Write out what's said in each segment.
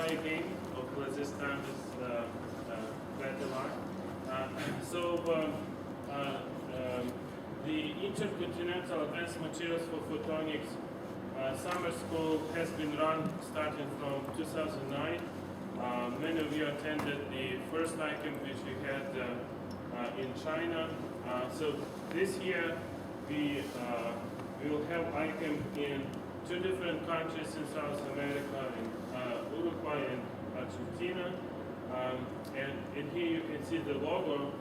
try again. Hopefully this time is better luck. The Intercontinental Advanced Materials for Photonics summer school has been run starting from 2009. Many of you attended the first ICAM which we had in China. So this year we will have ICAM in 2 different countries in South America, in Uruguay and Argentina. And here you can see the logo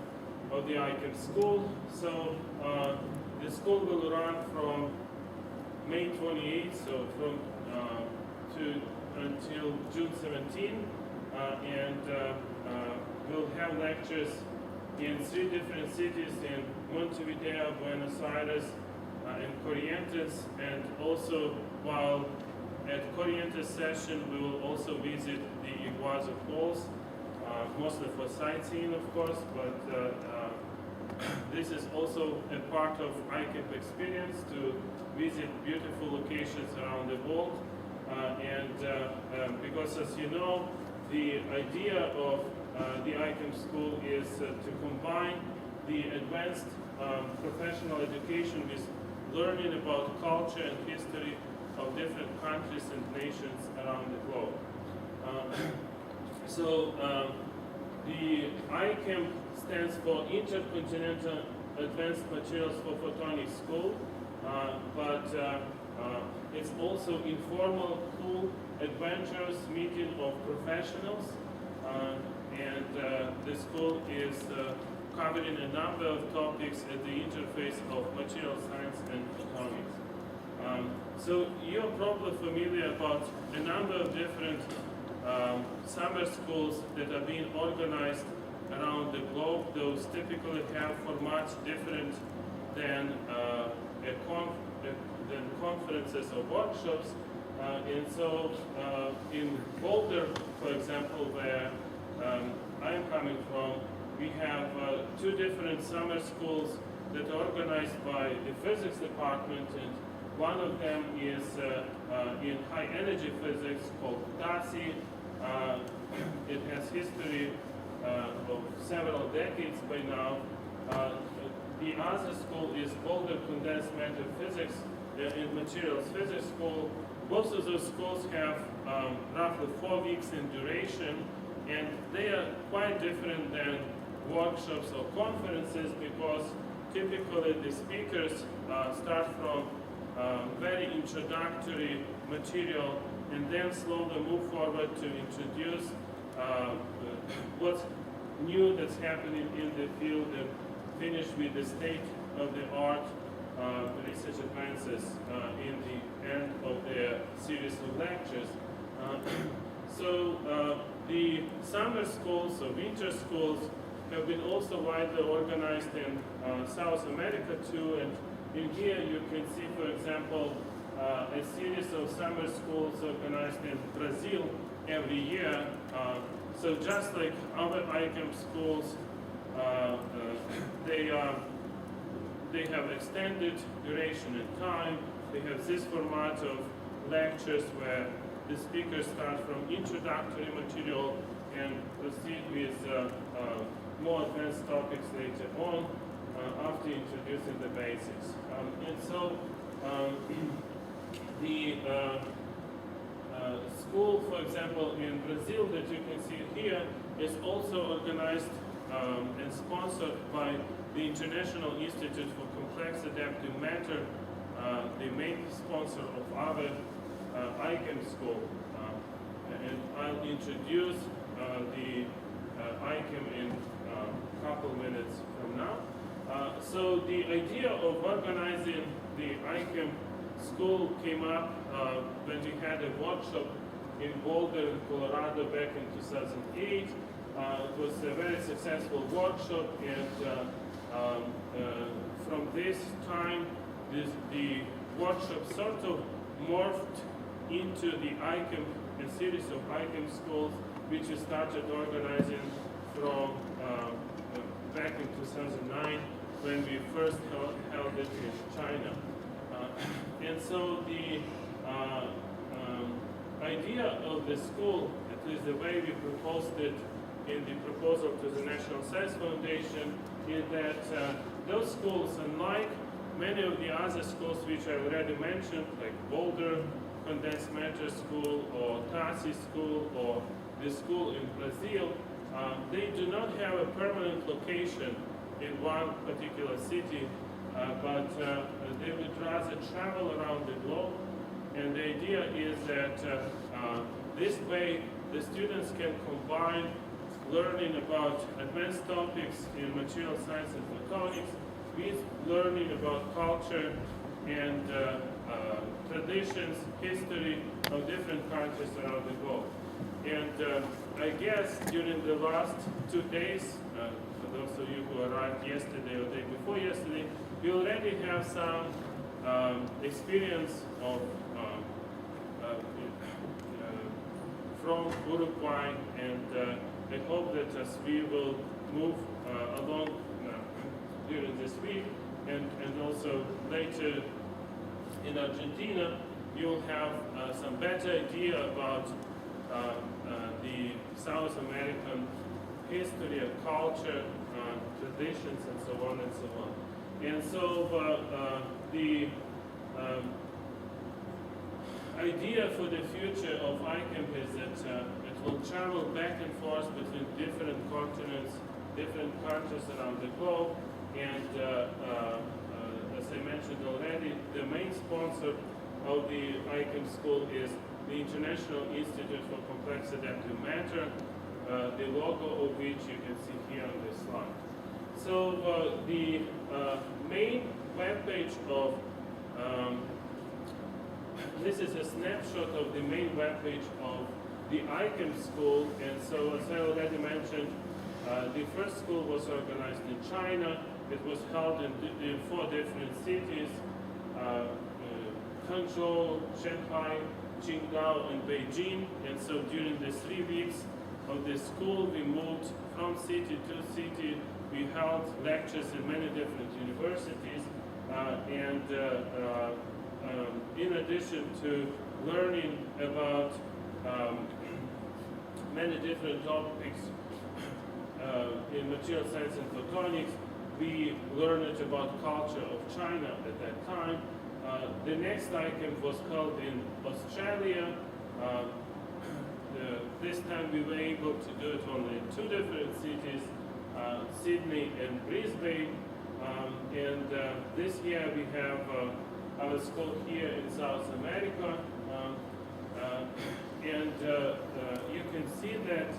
of the ICAM school. So the school will run from May 28th, so from until June 17, and we'll have lectures in 3 different cities, in Montevideo, Buenos Aires, and Corrientes, and also while at Corrientes session we will also visit the Iguazu Falls, mostly for sightseeing of course, but this is also a part of ICAP experience to visit beautiful locations around the world. Because as you know, the idea of the ICAM school is to combine the advanced professional education with learning about culture and history of different countries and nations around the globe. The ICAM stands for Intercontinental Advanced Materials for Photonics School, but it's also informal, cool, adventurous meeting of professionals, and the school is covering a number of topics at the interface of material science and photonics. So you're probably familiar about a number of different summer schools that are being organized around the globe. Those typically have formats different than conferences or workshops. And so in Boulder, for example, where I'm coming from, we have 2 different summer schools that are organized by the physics department, and one of them is in high energy physics called DASI. It has history of several decades by now. The other school is Boulder Condensed Matter Physics and Materials Physics School. Both of those schools have roughly 4 weeks in duration, and they are quite different than workshops or conferences because typically the speakers start from very introductory material and then slowly move forward to introduce what's new that's happening in the field and finish with the state of the art research advances in the end of their series of lectures. The summer schools or winter schools have been also widely organized in South America too, and in here you can see, for example, a series of summer schools organized in Brazil every year. So just like other ICAM schools, they have extended duration and time. They have this format of lectures where the speakers start from introductory material and proceed with more advanced topics later on after introducing the basics. The school, for example, in Brazil that you can see here is also organized and sponsored by the International Institute for Complex Adaptive Matter, the main sponsor of our ICAM school. And I'll introduce the ICAM in a couple minutes from now. So the idea of organizing the ICAM school came up when we had a workshop in Boulder, Colorado back in 2008. It was a very successful workshop, and from this time the workshop sort of morphed into the ICAM, a series of ICAM schools which we started organizing from back in 2009 when we first held it in China. And so the idea of the school, at least the way we proposed it in the proposal to the National Science Foundation, is that those schools, unlike many of the other schools which I already mentioned, like Boulder Condensed Matter School or Tassi School or the school in Brazil, they do not have a permanent location in one particular city, but they would rather travel around the globe. And the idea is that this way the students can combine learning about advanced topics in material science and photonics with learning about culture and traditions, history of different countries around the globe. And I guess during the last 2 days, for those of you who arrived yesterday or the day before yesterday, we already have some experience of from Uruguay, and I hope that as we will move along during this week and also later in Argentina, you will have some better idea about the South American history and culture, traditions, and so on and so on. And so the idea for the future of ICAM is that it will travel back and forth between different continents, different countries around the globe, and as I mentioned already, the main sponsor of the ICAM school is the International Institute for Complex Adaptive Matter, the logo of which you can see here on this slide. So the main webpage of this is a snapshot of the main webpage of the ICAM school, and so as I already mentioned, the first school was organized in China. It was held in 4 different cities, Hangzhou, Shanghai, Qingdao, and Beijing. And so during the 3 weeks of the school, we moved from city to city. We held lectures in many different universities, and in addition to learning about many different topics in material science and photonics, we learned about culture of China at that time. The next ICAM was held in Australia. This time we were able to do it only in 2 different cities, Sydney and Brisbane. And this year we have our school here in South America. And you can see that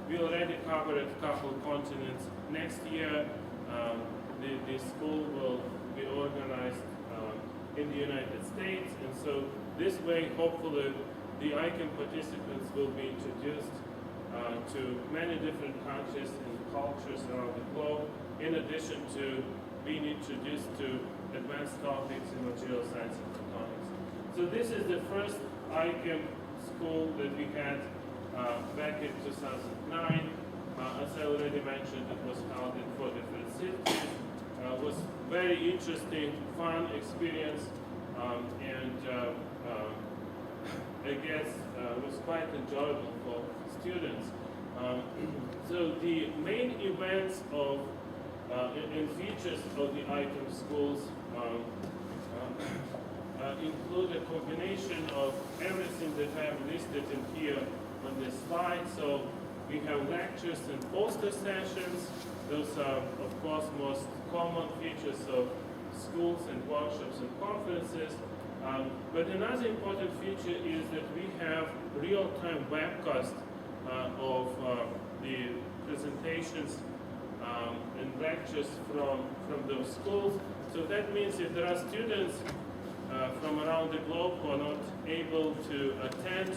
we already covered a couple continents. Next year, the school will be organized in the United States, and so this way, hopefully, the ICAM participants will be introduced to many different countries and cultures around the globe, in addition to being introduced to advanced topics in material science and photonics. So this is the first ICAM school that we had back in 2009. As I already mentioned, it was held in 4 different cities. It was very interesting, fun experience, and I guess it was quite enjoyable for students. So the main events of and features of the ICAM schools include a combination of everything that I have listed in here on this slide. So we have lectures and poster sessions. Those are, of course, most common features of schools and workshops and conferences. But another important feature is that we have real-time webcast of the presentations and lectures from those schools. So that means if there are students from around the globe who are not able to attend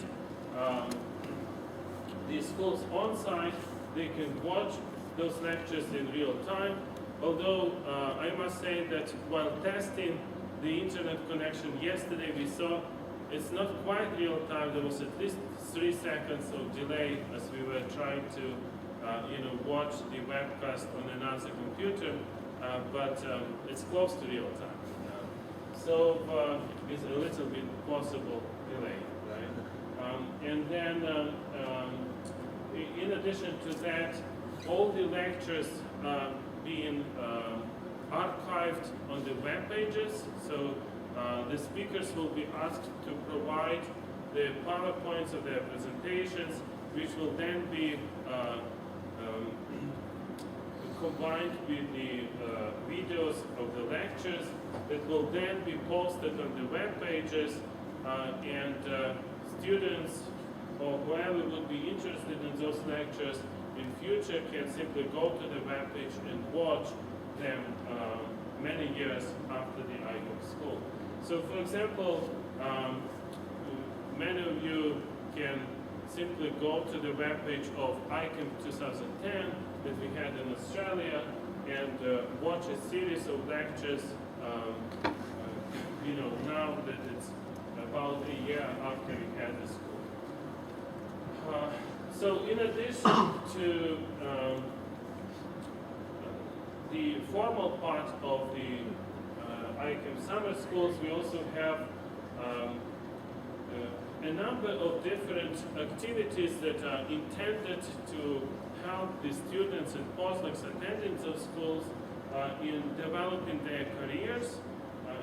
these schools on site, they can watch those lectures in real time. Although I must say that while testing the internet connection yesterday, we saw it's not quite real time. There was at least 3 seconds of delay as we were trying to watch the webcast on another computer, but it's close to real time. So it's a little bit possible delay, right? And then, in addition to that, all the lectures being archived on the web pages. So the speakers will be asked to provide the PowerPoints of their presentations, which will then be combined with the videos of the lectures that will then be posted on the web pages, and students or whoever would be interested in those lectures in future can simply go to the web page and watch them many years after the ICAM school. So for example, many of you can simply go to the web page of ICAM 2010 that we had in Australia and watch a series of lectures, now that it's about a year after we had the school. So in addition to the formal part of the ICAM summer schools, we also have a number of different activities that are intended to help the students and postdocs attending those schools in developing their careers.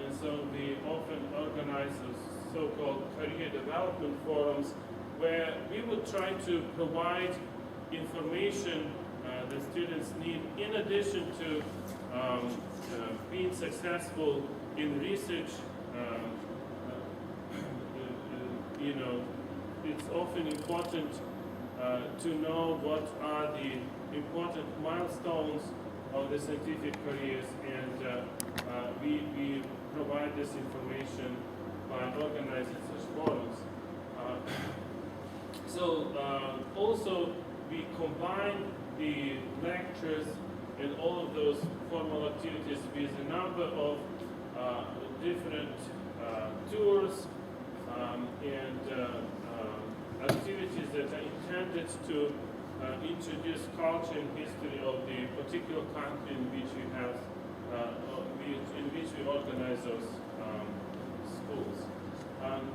And so we often organize those so-called career development forums where we would try to provide information that students need in addition to being successful in research. It's often important to know what are the important milestones of the scientific careers, and we provide this information by organizing such forums. Also we combine the lectures and all of those formal activities with a number of different tours and activities that are intended to introduce culture and history of the particular country in which we have, in which we organize those schools.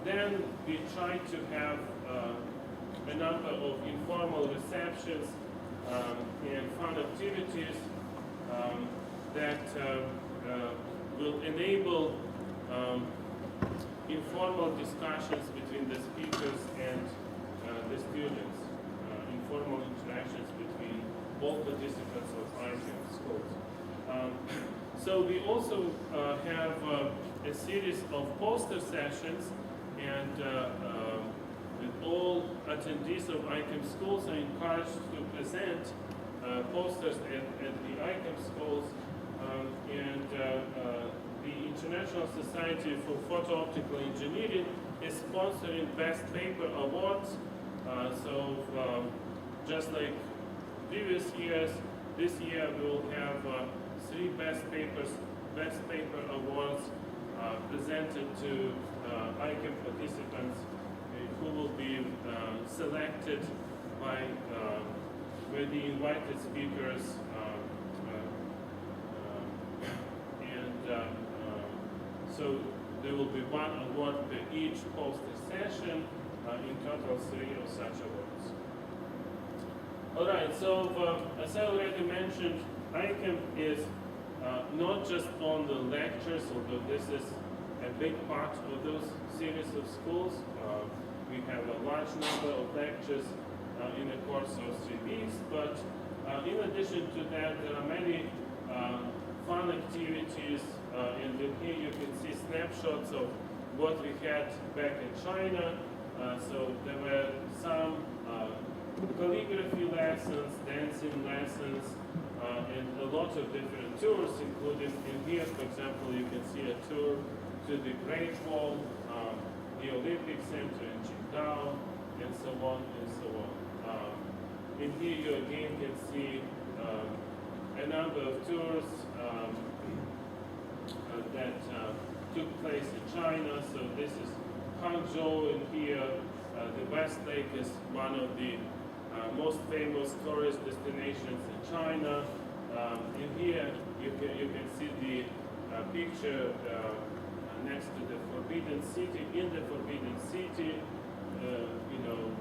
Then we try to have a number of informal receptions and fun activities that will enable informal discussions between the speakers and the students, informal interactions between all participants of ICAM schools. So we also have a series of poster sessions, and all attendees of ICAM schools are encouraged to present posters at the ICAM schools, and the International Society for Photo-Optical Engineering is sponsoring Best Paper Awards. Just like previous years, this year we will have 3 Best Paper Awards presented to ICAM participants who will be selected by the invited speakers, so there will be 1 award per each poster session, in total 3 of such awards. All right, so as I already mentioned, ICAM is not just on the lectures, although this is a big part of those series of schools. We have a large number of lectures in the course of 3 weeks, but in addition to that, there are many fun activities, and here you can see snapshots of what we had back in China. So there were some calligraphy lessons, dancing lessons, and a lot of different tours, including in here, for example, you can see a tour to the Great Wall, the Olympic Center in Qingdao, and so on and so on. In here you again can see a number of tours that took place in China. So this is Hangzhou, and here the West Lake is one of the most famous tourist destinations in China. In here you can see the picture next to the Forbidden City, in the Forbidden City, you know,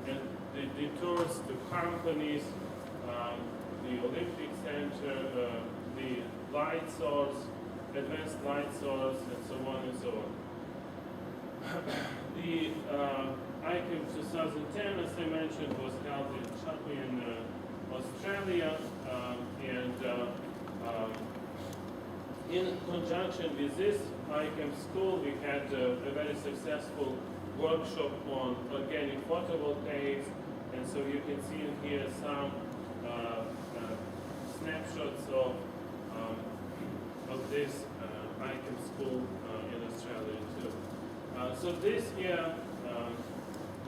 and the tours to companies, the Olympic Center, the light source, advanced light source, and so on and so on. The ICAM 2010, as I mentioned, was held in Australia, and in conjunction with this ICAM school, we had a very successful workshop on organic photovoltaics, and so you can see in here some snapshots of this ICAM school in Australia too. So this year,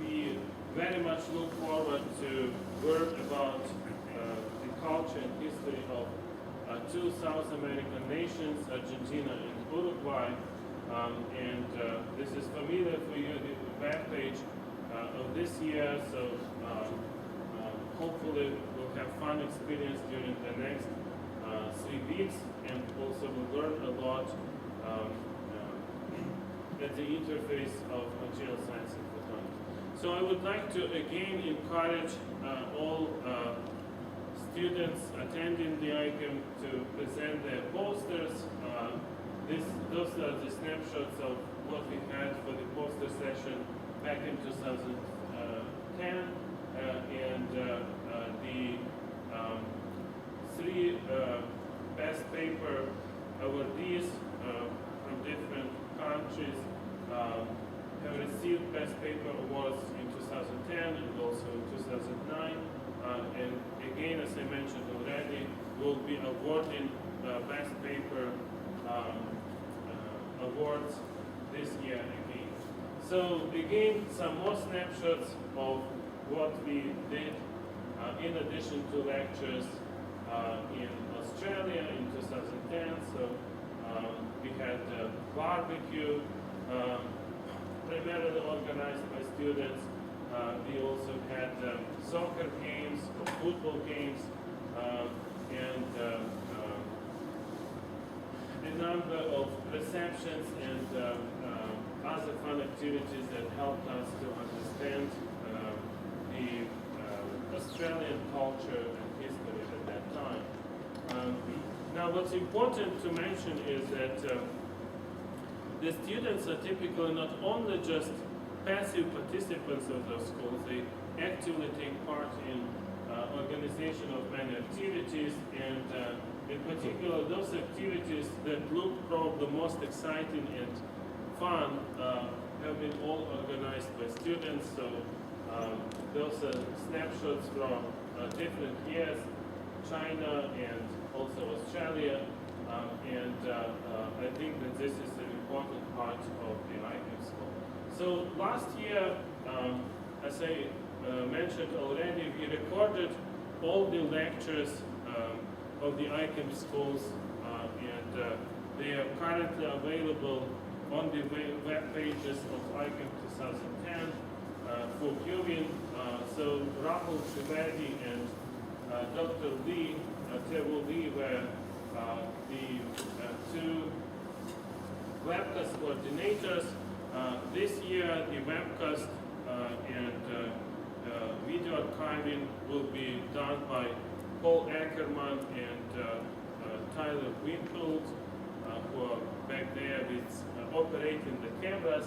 we very much look forward to learn about the culture and history of two South American nations, Argentina and Uruguay. This is familiar for you, the web page of this year, so hopefully we'll have fun experience during the next 3 weeks, and also we'll learn a lot at the interface of material science and photonics. So I would like to again encourage all students attending the ICAM to present their posters. Those are the snapshots of what we had for the poster session back in 2010, and the 3 best paper awardees from different countries have received best paper awards in 2010 and also in 2009. And again, as I mentioned already, we'll be awarding best paper awards this year again. So again, some more snapshots of what we did in addition to lectures in Australia in 2010. So we had barbecue, primarily organized by students. We also had soccer games, football games, and a number of receptions and other fun activities that helped us to understand the Australian culture and history at that time. Now, what's important to mention is that the students are typically not only just passive participants of those schools, they actively take part in organization of many activities, and in particular those activities that look probably the most exciting and fun have been all organized by students. So those are snapshots from different years, China and also Australia, and I think that this is an important part of the ICAM school. So last year, as I mentioned already, we recorded all the lectures of the ICAM schools, and they are currently available on the web pages of ICAM 2010 for viewing. So Rahul Trivedi and Dr. Lee, Teru Lee, were the 2 webcast coordinators. This year, the webcast and video archiving will be done by Paul Ackerman and Tyler Winfield, who are back there with operating the cameras.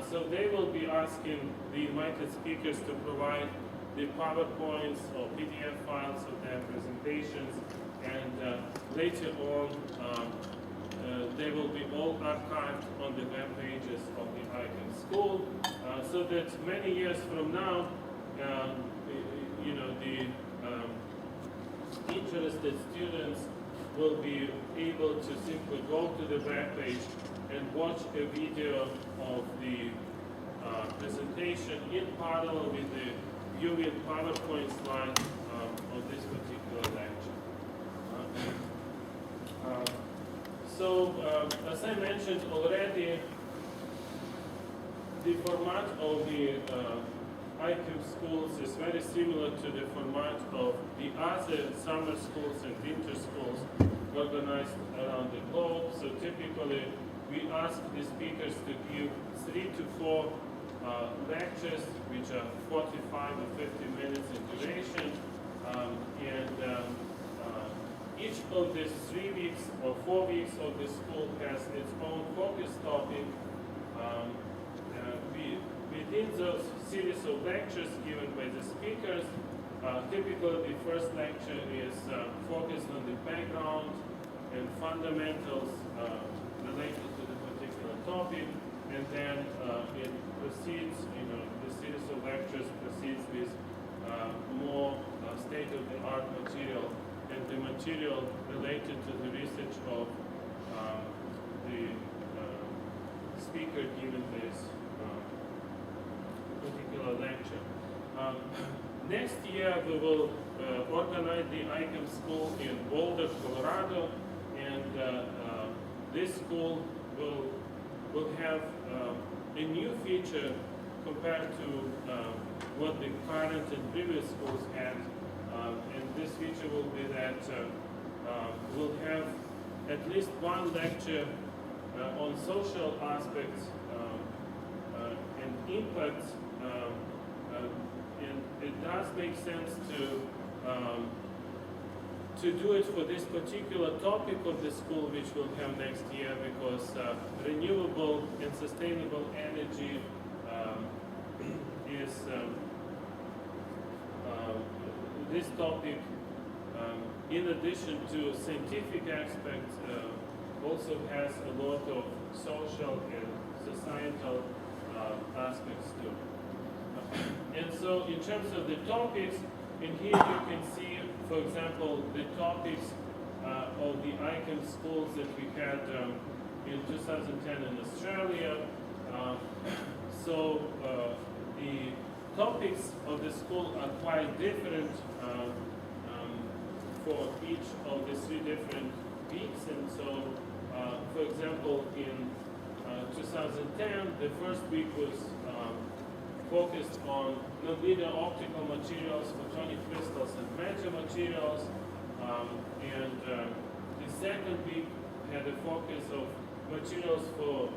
So they will be asking the invited speakers to provide the PowerPoints or PDF files of their presentations, and later on they will be all archived on the web pages of the ICAM school, so that many years from now, you know, the interested students will be able to simply go to the web page and watch a video of the presentation in parallel with the viewing PowerPoint slide of this particular lecture. So, as I mentioned already, the format of the ICAM schools is very similar to the format of the other summer schools and winter schools organized around the globe. So typically, we ask the speakers to give 3 to 4 lectures, which are 45 or 50 minutes in duration, each of these 3 weeks or 4 weeks of the school has its own focus topic. Within those series of lectures given by the speakers, typically the first lecture is focused on the background and fundamentals related to the particular topic, and then it proceeds, the series of lectures proceeds with more state-of-the-art material and the material related to the research of the speaker giving this particular lecture. Next year we will organize the ICAM school in Boulder, Colorado, and this school will have a new feature compared to what the current and previous schools had. And this feature will be that we'll have at least one lecture on social aspects and impacts. And it does make sense to do it for this particular topic of the school, which we'll have next year, because renewable and sustainable energy is this topic, in addition to scientific aspects, also has a lot of social and societal aspects too. And so in terms of the topics, in here you can see, for example, the topics of the ICAM schools that we had in 2010 in Australia. So the topics of the school are quite different for each of the 3 different weeks. And so, for example, in 2010, the first week was focused on nonlinear optical materials, photonic crystals, and matter materials. And the second week had a focus of materials for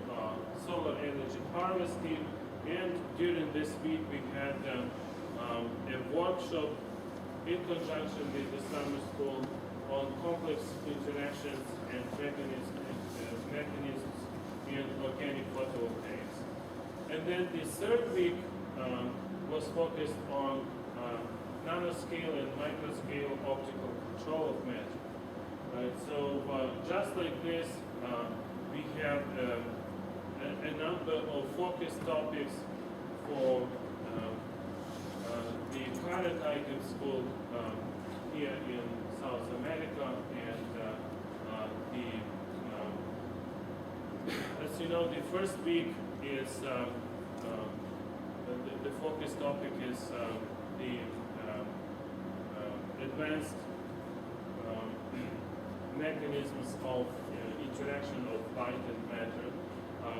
solar energy harvesting. And during this week, we had a workshop in conjunction with the summer school on complex interactions and mechanisms in organic photovoltaics. And then the third week was focused on nanoscale and microscale optical control of matter. Right? So just like this, we have a number of focus topics for the current ICAM school here in South America, and as you know, the first week is the focus topic is the advanced mechanisms of interaction of light and matter,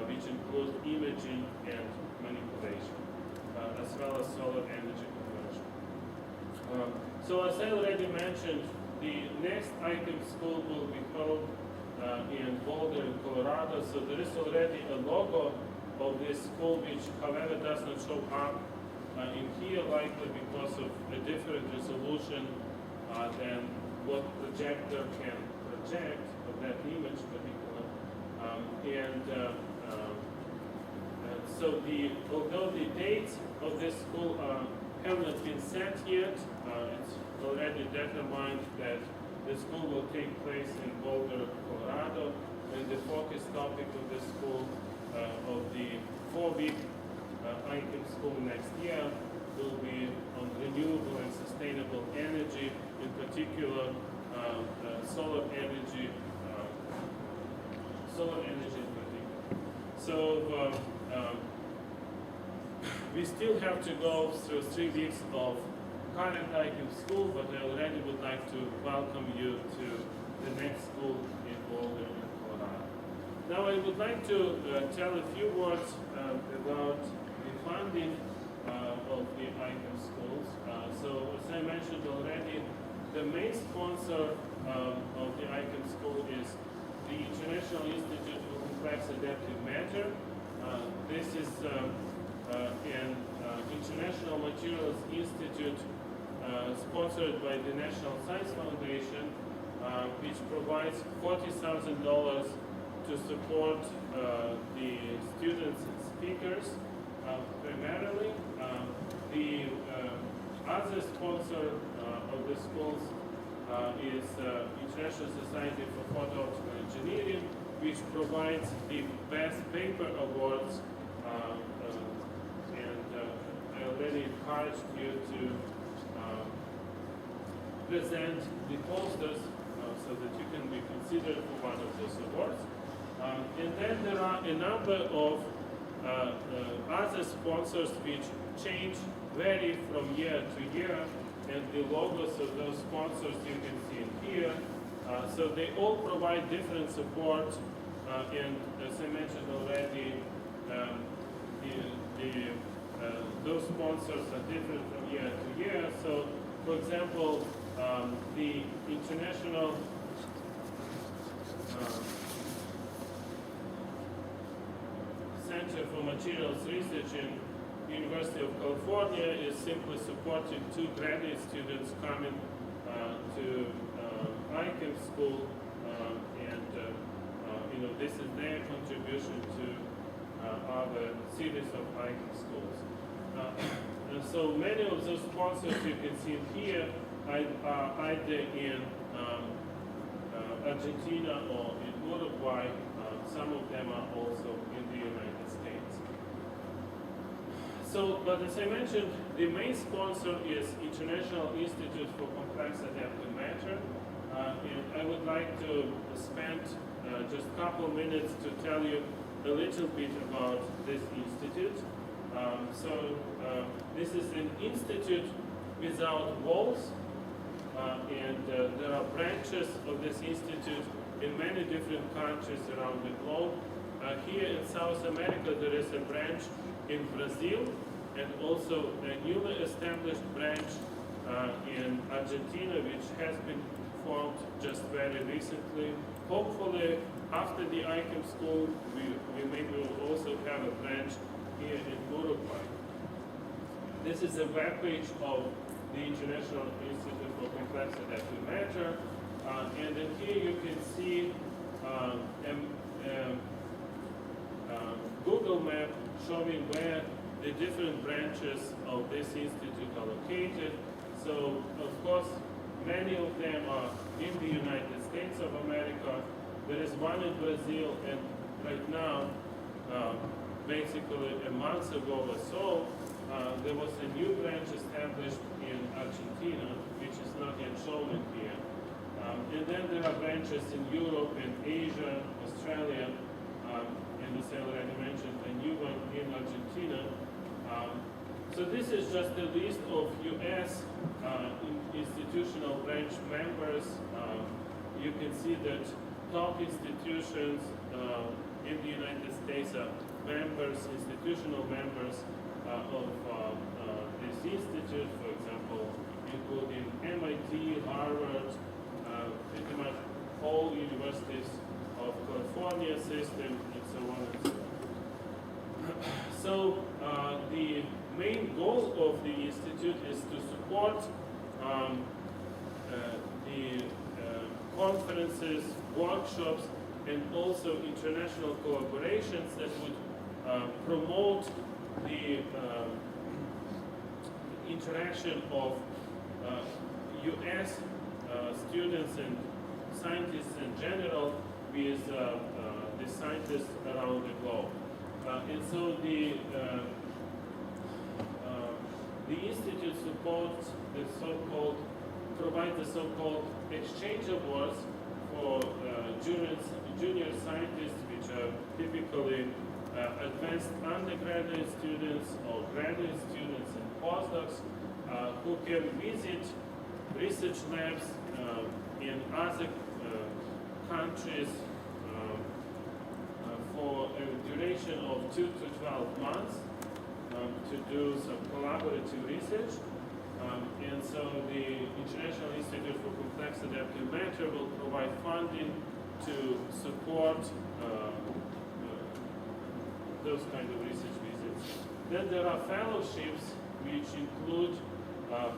which include imaging and manipulation, as well as solar energy conversion. So as I already mentioned, the next ICAM school will be held in Boulder, in Colorado. So there is already a logo of this school, which, however, does not show up in here, likely because of a different resolution than what projector can project of that image particular. So although the dates of this school have not been set yet, it's already determined that the school will take place in Boulder, Colorado, and the focus topic of the school of the 4-week ICAM school next year will be on renewable and sustainable energy, in particular solar energy in particular. So we still have to go through 3 weeks of current ICAM school, but I already would like to welcome you to the next school in Boulder, in Colorado. Now I would like to tell a few words about the funding of the ICAM schools. So as I mentioned already, the main sponsor of the ICAM school is the International Institute for Complex Adaptive Matter. This is and International Materials Institute, sponsored by the National Science Foundation, which provides $40,000 to support the students and speakers primarily. The other sponsor of the schools is International Society for Photo-Optical Engineering, which provides the Best Paper Awards, and I already encouraged you to present the posters so that you can be considered for one of those awards. And then there are a number of other sponsors which vary from year to year, and the logos of those sponsors you can see in here. So they all provide different support, and as I mentioned already, those sponsors are different from year to year. So, for example, the International Center for Materials Research in University of California is simply supporting 2 graduate students coming to ICAM school, and this is their contribution to other series of ICAM schools. And so many of those sponsors you can see here are either in Argentina or in Uruguay. Some of them are also in the United States. So, but as I mentioned, the main sponsor is International Institute for Complex Adaptive Matter, and I would like to spend just a couple minutes to tell you a little bit about this institute. This is an institute without walls, and there are branches of this institute in many different countries around the globe. Here in South America, there is a branch in Brazil, and also a newly established branch in Argentina, which has been formed just very recently. Hopefully, after the ICAM school, we maybe will also have a branch here in Uruguay. This is a webpage of the International Institute for Complex Adaptive Matter, and then here you can see Google map showing where the different branches of this institute are located. So, of course, many of them are in the United States of America. There is one in Brazil, and right now, basically a month ago or so, there was a new branch established in Argentina, which is not yet shown in here. And then there are branches in Europe and Asia, Australia, and as I already mentioned, a new one in Argentina. So this is just a list of U.S. Institutional branch members. You can see that top institutions in the United States are members, institutional members of this institute, for example, including MIT, Harvard, pretty much all universities of California system, and so on and so on. So the main goal of the institute is to support the conferences, workshops, and also international collaborations that would promote the interaction of U.S. Students and scientists in general with the scientists around the globe. And so the institute supports the provides the so-called exchange awards for junior scientists, which are typically advanced undergraduate students or graduate students and postdocs who can visit research labs in other countries for a duration of 2 to 12 months to do some collaborative research. And so the International Institute for Complex Adaptive Matter will provide funding to support those kind of research visits. Then there are fellowships, which include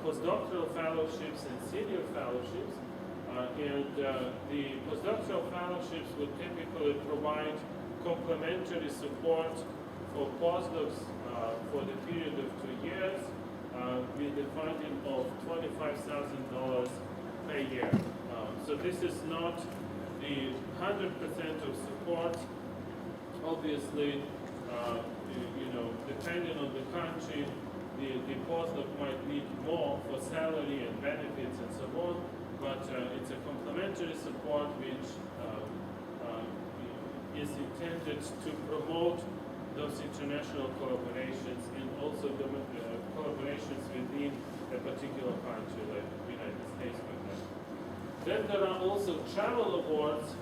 postdoctoral fellowships and senior fellowships. The postdoctoral fellowships would typically provide complementary support for postdocs for the period of 2 years with the funding of $25,000 per year. So this is not the 100% of support. Obviously, depending on the country, the postdoc might need more for salary and benefits and so on, but it's a complementary support which is intended to promote those international collaborations and also collaborations within a particular country, like the United States, for example. Then there are also travel awards,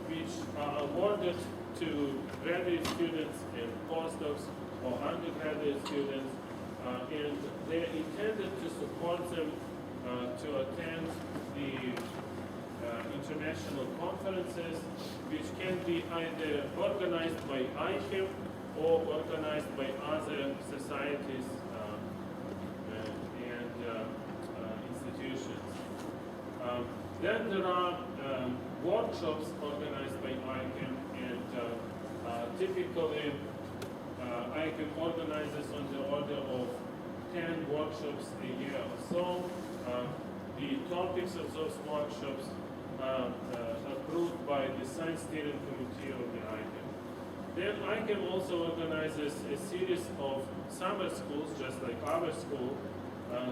which are awarded to graduate students and postdocs or undergraduate students, and they're intended to support them to attend the international conferences, which can be either organized by ICAM or organized by other societies and institutions. Then there are workshops organized by ICAM, and typically ICAM organizes on the order of 10 workshops a year or so. The topics of those workshops are approved by the Science Steering Committee of the ICAM. Then ICAM also organizes a series of summer schools, just like our school.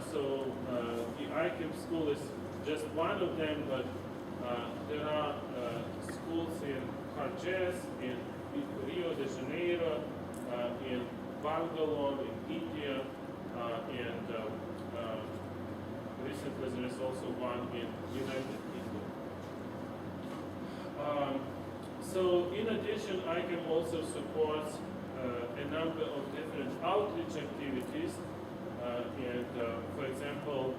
The ICAM school is just one of them, but there are schools in Carges, in Rio de Janeiro, in Bangalore, in India, and recently there is also one in United Kingdom. In addition, ICAM also supports a number of different outreach activities. For example,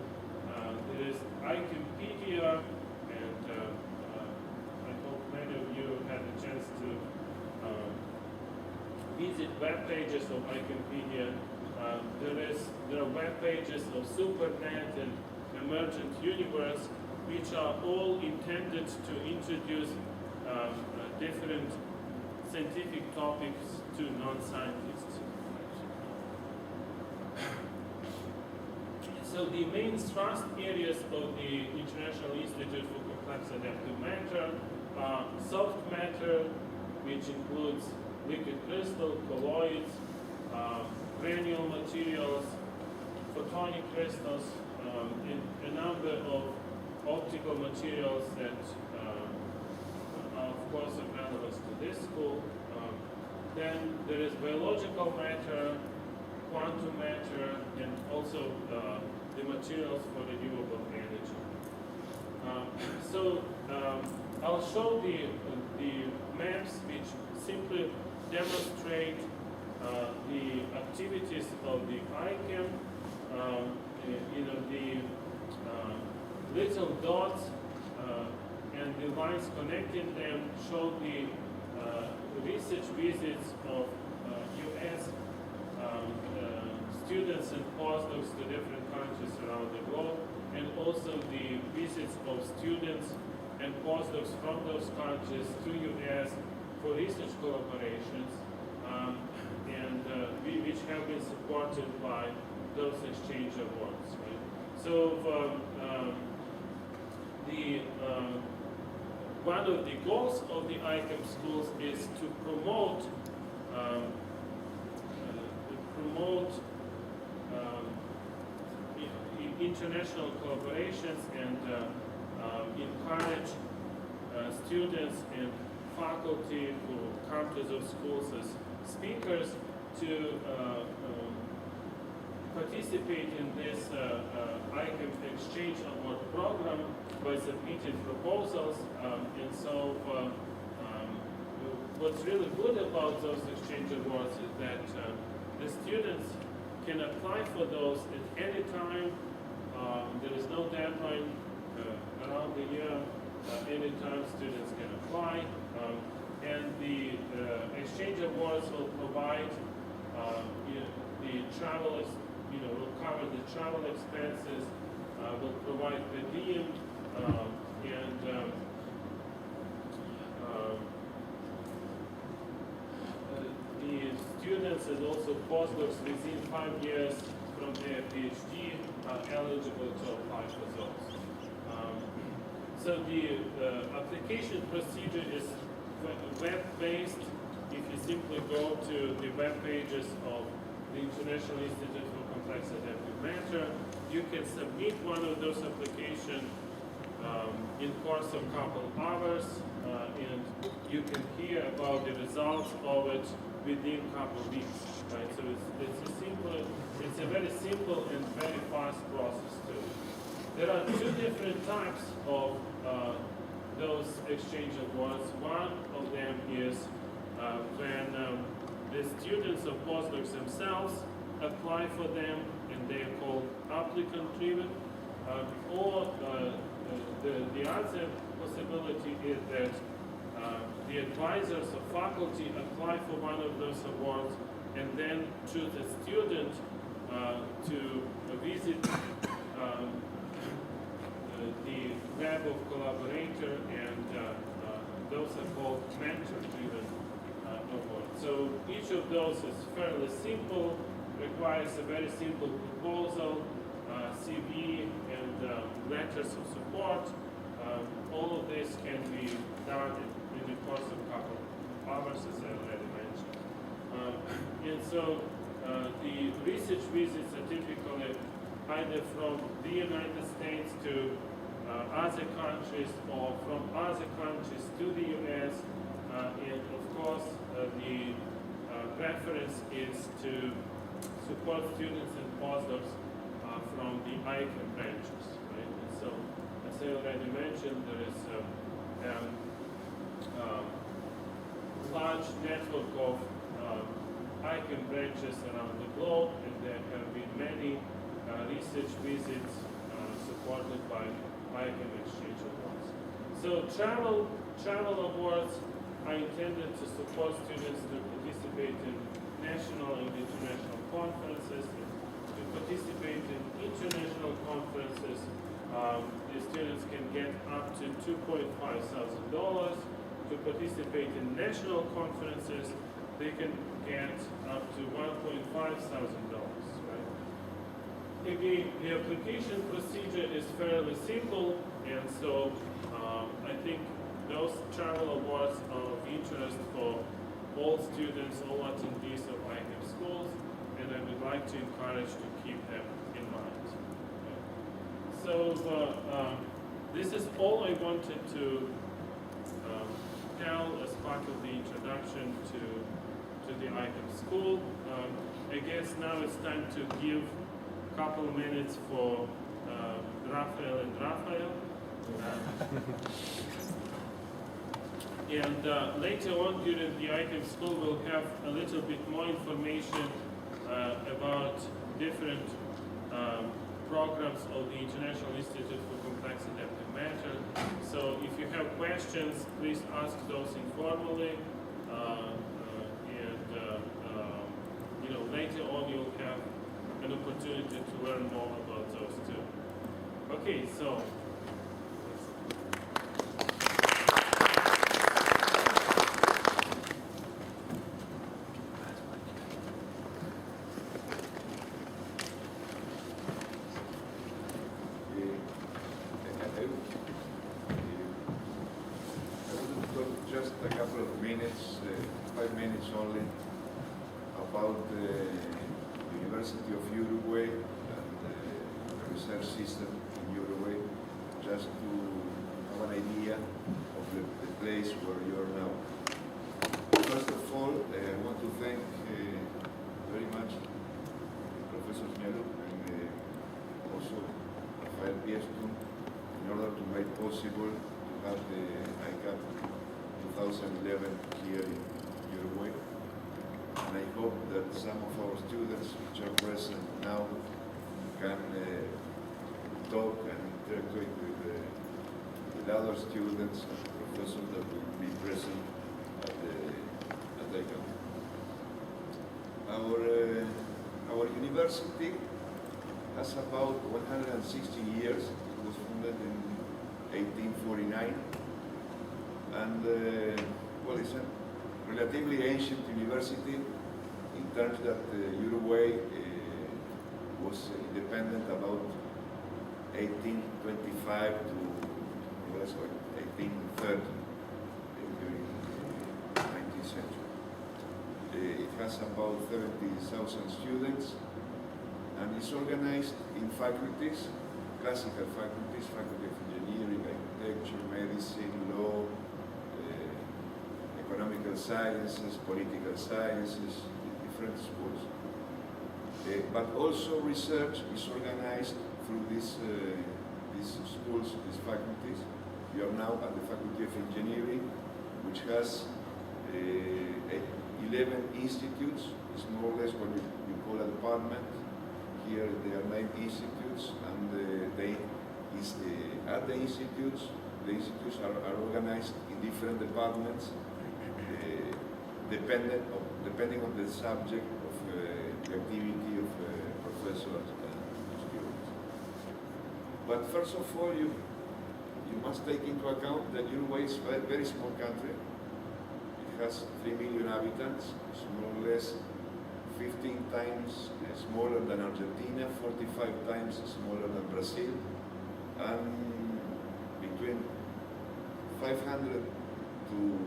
there is ICAMpedia, and I hope many of you had a chance to visit web pages of ICAMpedia. There are web pages of SuperNet and Emergent Universe, which are all intended to introduce different scientific topics to non-scientists. So the main thrust areas of the International Institute for Complex Adaptive Matter are soft matter, which includes liquid crystal, colloids, granule materials, photonic crystals, and a number of optical materials that are of course of relevance to this school. Then there is biological matter, quantum matter, and also the materials for renewable energy. I'll show the maps which simply demonstrate the activities of the ICAM. The little dots and the lines connecting them show the research visits of U.S. Students and postdocs to different countries around the globe, and also the visits of students and postdocs from those countries to U.S. for research collaborations, which have been supported by those exchange awards. Right? So one of the goals of the ICAM schools is to promote international collaborations and encourage students and faculty who come to those schools as speakers to participate in this ICAM Exchange Award program by submitting proposals. What's really good about those exchange awards is that the students can apply for those at any time. There is no deadline around the year. Anytime students can apply. And the exchange awards will provide The travel is, will cover the travel expenses, will provide per diem, and the students and also postdocs within 5 years from their PhD are eligible to apply for those. So the application procedure is web-based. If you simply go to the web pages of the International Institute for Complex Adaptive Matter, you can submit one of those applications in course of a couple hours, and you can hear about the results of it within a couple of weeks. Right? So it's a very simple and very fast process too. There are two different types of those exchange awards. One of them is when the students or postdocs themselves apply for them, and they are called applicant-driven, or the other possibility is that the advisors or faculty apply for one of those awards and then choose a student to visit the web of collaborator, and those are called mentor-driven awards. So each of those is fairly simple, requires a very simple proposal, CV, and letters of support. All of this can be done in the course of a couple of hours, as I already mentioned. And so the research visits are typically either from the United States to other countries, or from other countries to the US. And of course, the preference is to support students and postdocs from the ICAM branches. Right? And so, as I already mentioned, there is a large network of ICAM branches around the globe, and there have been many research visits supported by ICAM exchange awards. So travel awards are intended to support students to participate in national and international conferences, to participate in international conferences. The students can get up to $2,500. To participate in national conferences, they can get up to $1,500. Right? Again, the application procedure is fairly simple, and so I think those travel awards are of interest for all students, all attendees of ICAM schools, and I would like to encourage to keep them in mind. Okay. So this is all I wanted to tell as part of the introduction to the ICAM school. I guess now it's time to give a couple of minutes for Raphael and Raphael. And later on during the ICAM school, we'll have a little bit more information about different programs of the International Institute for Complex Adaptive Matter. So if you have questions, please ask those informally. Later on you'll have an opportunity to learn more about those too. Okay, so. Just a couple of minutes, 5 minutes only, about the University of Uruguay and the research system in Uruguay, just to have an idea of the place where you are now. First of all, I want to thank very much Professor Mielu and also Rafael Piestun in order to make possible to have the ICAM 2011 here in Uruguay. And I hope that some of our students which are present now can talk and interact with other students and professors that will be present at ICAM. Our university has about 160 years. It was founded in 1849, and well, it's a relatively ancient university in terms that Uruguay was independent about 1825 to 1830 during the 19th century. It has about 30,000 students, and it's organized in faculties, classical faculties, faculty of engineering, architecture, medicine, law, economical sciences, political sciences, different schools. But also research is organized through these schools, these faculties. We are now at the Faculty of Engineering, which has 11 institutes. It's more or less what you call a department. Here there are 9 institutes, and at the institutes are organized in different departments, depending on the subject of the activity of professors and students. But first of all, you must take into account that Uruguay is a very small country. It has 3 million inhabitants. It's more or less 15 times smaller than Argentina, 45 times smaller than Brazil, and between 500 to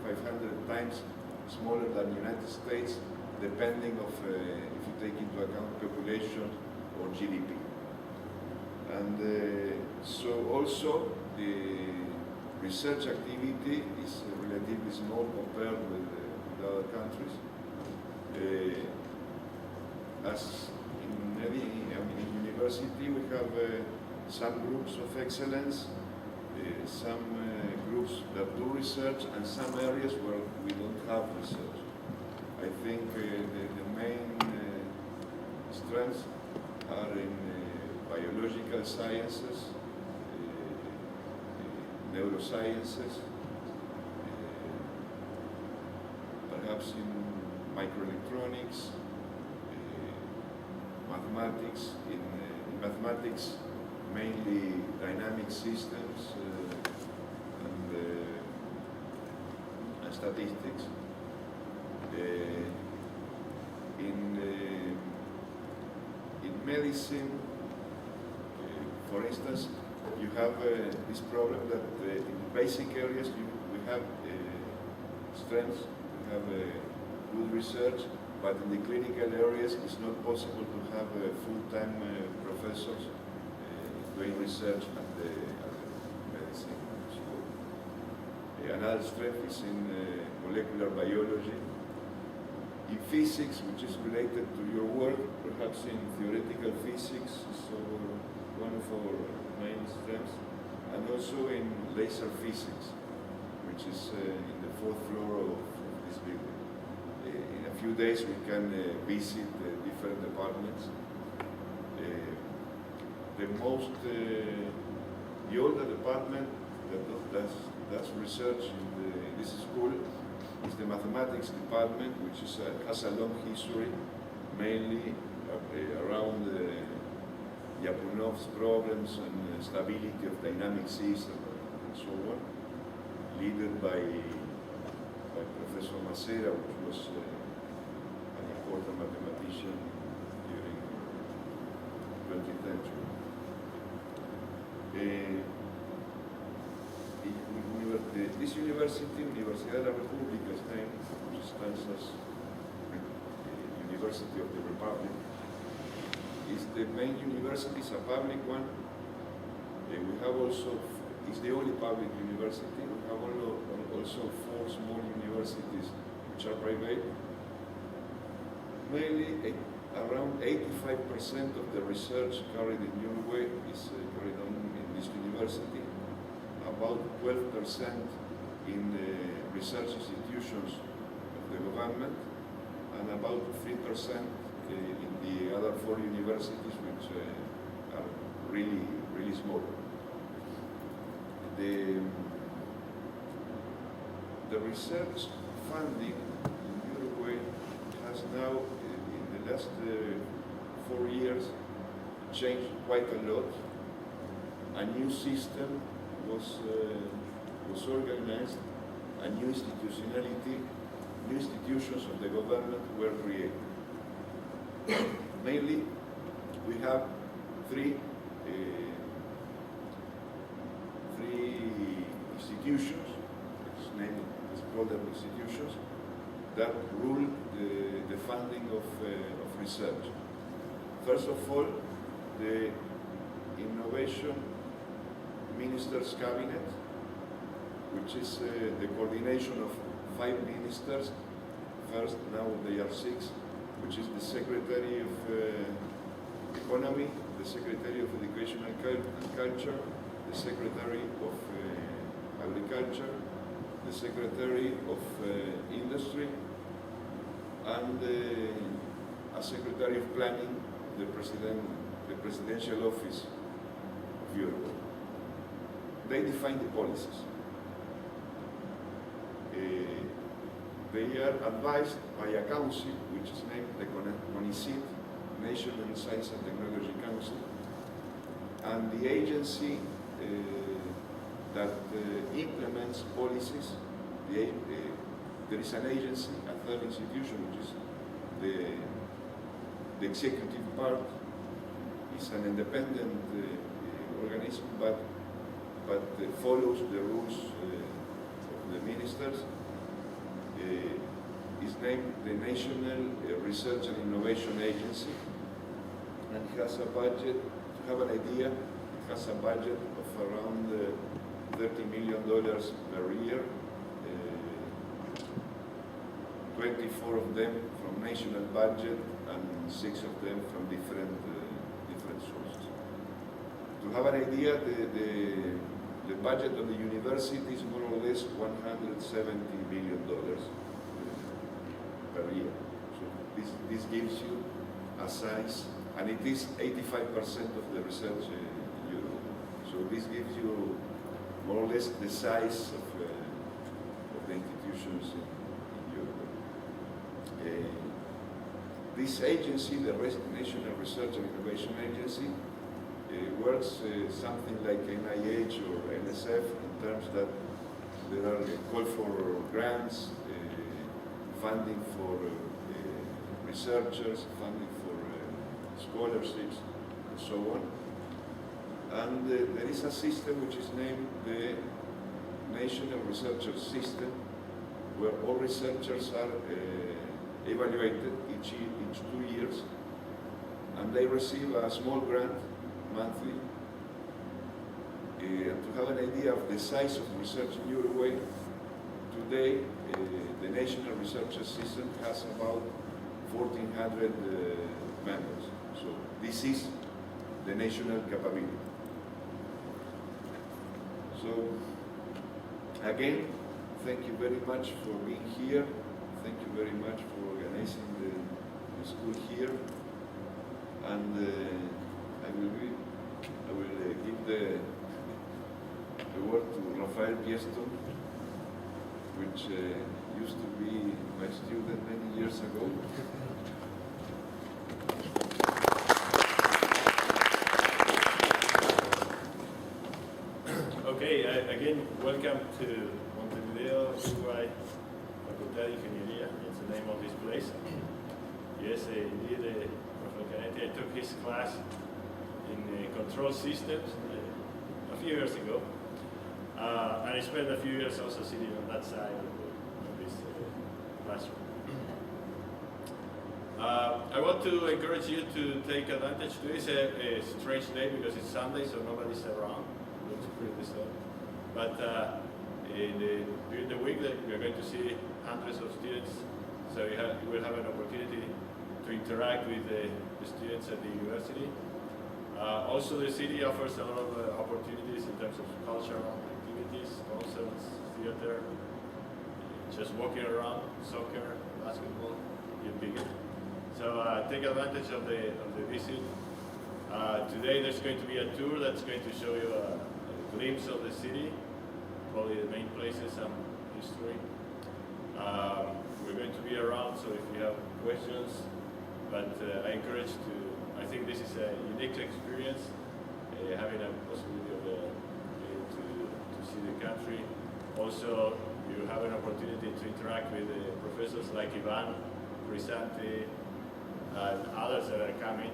500 times smaller than the United States, depending of if you take into account population or GDP. And so also the research activity is relatively small compared with other countries. As in any university, we have some groups of excellence, some groups that do research, and some areas where we don't have research. I think the main strengths are in biological sciences, neurosciences, perhaps in microelectronics, mathematics. In mathematics, mainly dynamic systems and statistics. In medicine, for instance, you have this problem that in basic areas we have strengths, we have good research, but in the clinical areas it's not possible to have full-time professors doing research at the medicine school. Another strength is in molecular biology. In physics, which is related to your work, perhaps in theoretical physics, so one of our main strengths, and also in laser physics, which is in the 4th floor of this building. In a few days we can visit different departments. The older department that does research in this school is the mathematics department, which has a long history, mainly around Lyapunov's problems and stability of dynamic systems and so on, led by Professor Macera, which was an important mathematician during the 20th century. This university, Universidad de la República, Spain, which stands as University of the Republic, is the main university, it's a public one. We have also, it's the only public university. We have also 4 small universities which are private. Mainly around 85% of the research carried in Uruguay is carried on in this university. About 12% in research institutions of the government, and about 3% in the other 4 universities, which are really, really small. The research funding in has now, in the last 4 years, changed quite a lot. A new system was organized, a new institutionality, new institutions of the government were created. Mainly, we have three institutions, let's call them institutions, that rule the funding of research. First of all, the Innovation Ministers Cabinet, which is the coordination of 5 ministers. First, now they are 6, which is the Secretary of Economy, the Secretary of Education and Culture, the Secretary of Agriculture, the Secretary of Industry, and a Secretary of Planning, the Presidential Office of Europe. They define the policies. They are advised by a council, which is named the CONICIT, National Science and Technology Council, and the agency that implements policies. There is an agency, a third institution, which is the executive part. It's an independent organism, but follows the rules of the ministers. Is named the National Research and Innovation Agency, and it has a budget, to have an idea, it has a budget of around $30 million per year, 24 of them from national budget and 6 of them from different sources. To have an idea, the budget of the university is more or less $170 million per year. So this gives you a size, and it is 85% of the research in Europe. So this gives you more or less the size of the institutions in Europe. This agency, the National Research and Innovation Agency, works something like NIH or NSF in terms that there are call for grants, funding for researchers, funding for scholarships, and so on. And there is a system which is named the National Researcher System, where all researchers are evaluated each 2 years, and they receive a small grant monthly. And to have an idea of the size of research in Uruguay, today the National Researcher System has about 1,400 members. So this is the national capability. So again, thank you very much for being here. Thank you very much for organizing the school here. And I will give the word to Rafael Pieston, which used to be my student many years ago. Okay, again, welcome to Montevideo, Uruguay, Facultad de Ingeniería. It's the name of this place. Yes, indeed, Professor Canetti, I took his class in control systems a few years ago. And I spent a few years also sitting on that side of this classroom. I want to encourage you to take advantage. Today is a strange day because it's Sunday, so nobody's around. It looks pretty sad. But during the week, we are going to see hundreds of students, so you will have an opportunity to interact with the students at the university. Also, the city offers a lot of opportunities in terms of cultural activities, concerts, theater, just walking around, soccer, basketball, get bigger. So take advantage of the visit. Today there's going to be a tour that's going to show you a glimpse of the city, probably the main places and history. We're going to be around, so if you have questions, but I encourage to, I think this is a unique experience, having a possibility of getting to see the country. Also, you have an opportunity to interact with professors like Ivan, Crisanti, and others that are coming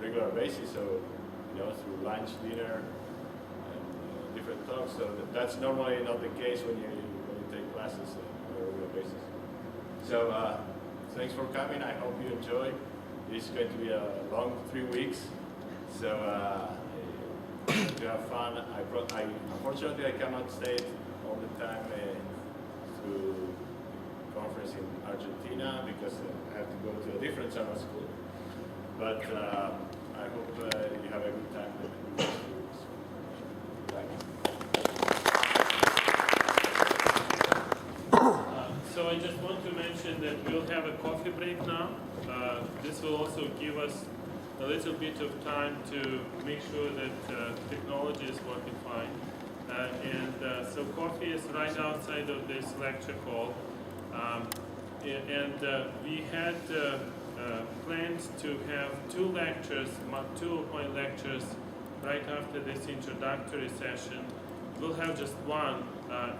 regular basis, so through lunch, dinner, and different talks. So that's normally not the case when you take classes on a regular basis. So thanks for coming. I hope you enjoy. It's going to be a long 3 weeks, so to have fun. Unfortunately, I cannot stay all the time through conference in Argentina because I have to go to a different summer school. But I hope you have a good time with the students. Thank you. So I just want to mention that we'll have a coffee break now. This will also give us a little bit of time to make sure that technology is working fine. So coffee is right outside of this lecture hall. We had planned to have 2 lectures, 2 of my lectures, right after this introductory session. We'll have just one,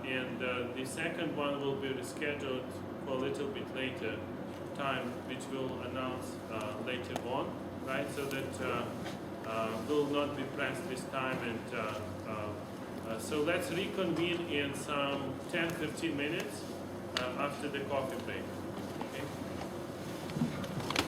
and the second one will be rescheduled for a little bit later time, which we'll announce later on, right? So that we'll not be pressed this time. And so let's reconvene in some 10-15 minutes after the coffee break.